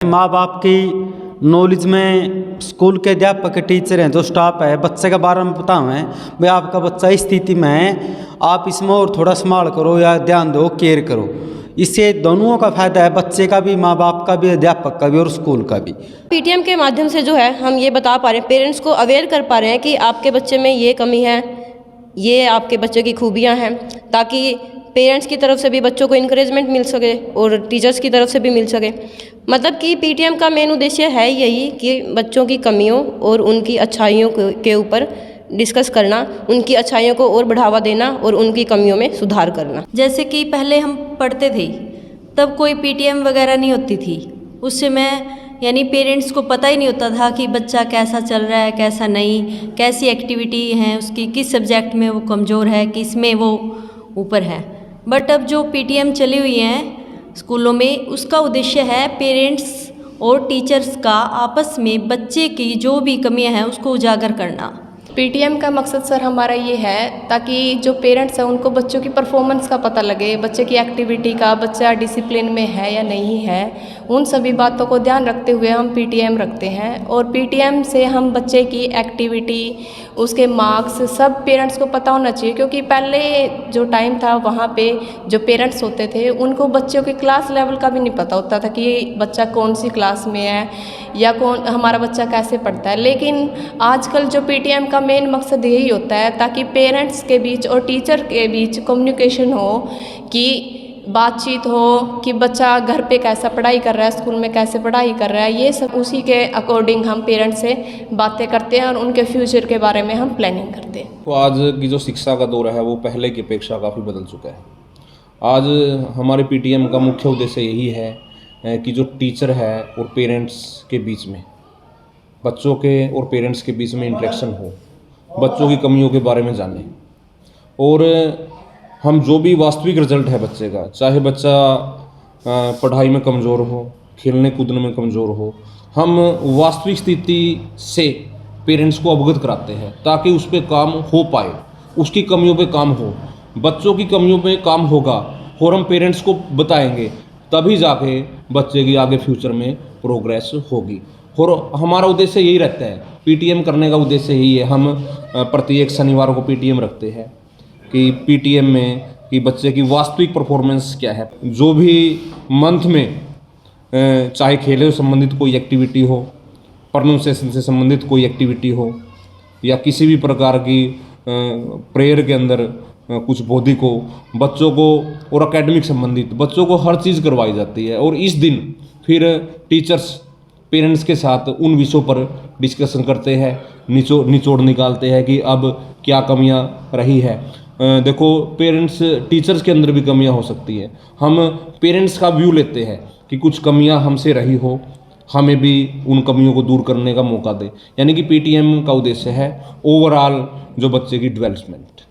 माँ बाप की नॉलेज में स्कूल के अध्यापक के टीचर हैं, जो स्टाफ है, बच्चे के बारे में पता है भाई आपका बच्चा इस स्थिति में है, आप इसमें और थोड़ा संभाल करो या ध्यान दो, केयर करो। इससे दोनों का फायदा है, बच्चे का भी, माँ बाप का भी, अध्यापक का भी और स्कूल का भी। पीटीएम के माध्यम से जो है हम ये बता पा रहे हैं, पेरेंट्स को अवेयर कर पा रहे हैं कि आपके बच्चे में ये कमी है, ये आपके बच्चे की खूबियाँ हैं, ताकि पेरेंट्स की तरफ से भी बच्चों को इनकरेजमेंट मिल सके और टीचर्स की तरफ से भी मिल सके। मतलब कि पीटीएम का मेन उद्देश्य है यही कि बच्चों की कमियों और उनकी अच्छाइयों के ऊपर डिस्कस करना, उनकी अच्छाइयों को और बढ़ावा देना और उनकी कमियों में सुधार करना। जैसे कि पहले हम पढ़ते थे तब कोई पीटीएम वगैरह नहीं होती थी, उस समय यानी पेरेंट्स को पता ही नहीं होता था कि बच्चा कैसा चल रहा है, कैसा नहीं, कैसी एक्टिविटी है उसकी, किस सब्जेक्ट में वो कमज़ोर है, किस में वो ऊपर है। बट अब जो पीटीएम चली हुई हैं स्कूलों में, उसका उद्देश्य है पेरेंट्स और टीचर्स का आपस में बच्चे की जो भी कमियां हैं उसको उजागर करना। पीटीएम का मकसद सर हमारा ये है ताकि जो पेरेंट्स हैं उनको बच्चों की परफॉर्मेंस का पता लगे, बच्चे की एक्टिविटी का, बच्चा डिसिप्लिन में है या नहीं है, उन सभी बातों को ध्यान रखते हुए हम पीटीएम रखते हैं। और पीटीएम से हम बच्चे की एक्टिविटी, उसके मार्क्स सब पेरेंट्स को पता होना चाहिए, क्योंकि पहले जो टाइम था वहाँ पे जो पेरेंट्स होते थे उनको बच्चों के क्लास लेवल का भी नहीं पता होता था कि बच्चा कौन सी क्लास में है या कौन हमारा बच्चा कैसे पढ़ता है। लेकिन आजकल जो पीटीएम का मेन मकसद यही होता है ताकि पेरेंट्स के बीच और टीचर के बीच कम्युनिकेशन हो, कि बातचीत हो कि बच्चा घर पे कैसा पढ़ाई कर रहा है, स्कूल में कैसे पढ़ाई कर रहा है, ये सब उसी के अकॉर्डिंग हम पेरेंट्स से बातें करते हैं और उनके फ्यूचर के बारे में हम प्लानिंग करते हैं। तो आज की जो शिक्षा का दौर है वो पहले की अपेक्षा काफ़ी बदल चुका है। आज हमारे पीटीएम का मुख्य उद्देश्य यही है कि जो टीचर है और पेरेंट्स के बीच में, बच्चों के और पेरेंट्स के बीच में इंटरेक्शन हो, बच्चों की कमियों के बारे में जाने, और हम जो भी वास्तविक रिजल्ट है बच्चे का, चाहे बच्चा पढ़ाई में कमज़ोर हो, खेलने कूदने में कमज़ोर हो, हम वास्तविक स्थिति से पेरेंट्स को अवगत कराते हैं ताकि उस पर काम हो पाए, उसकी कमियों पे काम हो। बच्चों की कमियों पे काम होगा और हम पेरेंट्स को बताएंगे, तभी जाके बच्चे की आगे फ्यूचर में प्रोग्रेस होगी। और हमारा उद्देश्य यही रहता है, पीटीएम करने का उद्देश्य यही है। हम प्रत्येक शनिवार को पीटीएम रखते हैं कि पीटीएम में कि बच्चे की वास्तविक परफॉर्मेंस क्या है। जो भी मंथ में चाहे खेले से संबंधित कोई एक्टिविटी हो, प्रोनाउंसिएशन से संबंधित कोई एक्टिविटी हो, या किसी भी प्रकार की प्रेयर के अंदर कुछ बौद्धिक हो, बच्चों को और एकेडमिक संबंधित बच्चों को हर चीज़ करवाई जाती है। और इस दिन फिर टीचर्स पेरेंट्स के साथ उन विषयों पर डिस्कशन करते हैं, निचोड़ निकालते हैं कि अब क्या कमियां रही है। देखो, पेरेंट्स टीचर्स के अंदर भी कमियां हो सकती है। हम पेरेंट्स का व्यू लेते हैं कि कुछ कमियां हमसे रही हो, हमें भी उन कमियों को दूर करने का मौका दे। यानी कि पीटीएम का उद्देश्य है ओवरऑल जो बच्चे की डेवलपमेंट।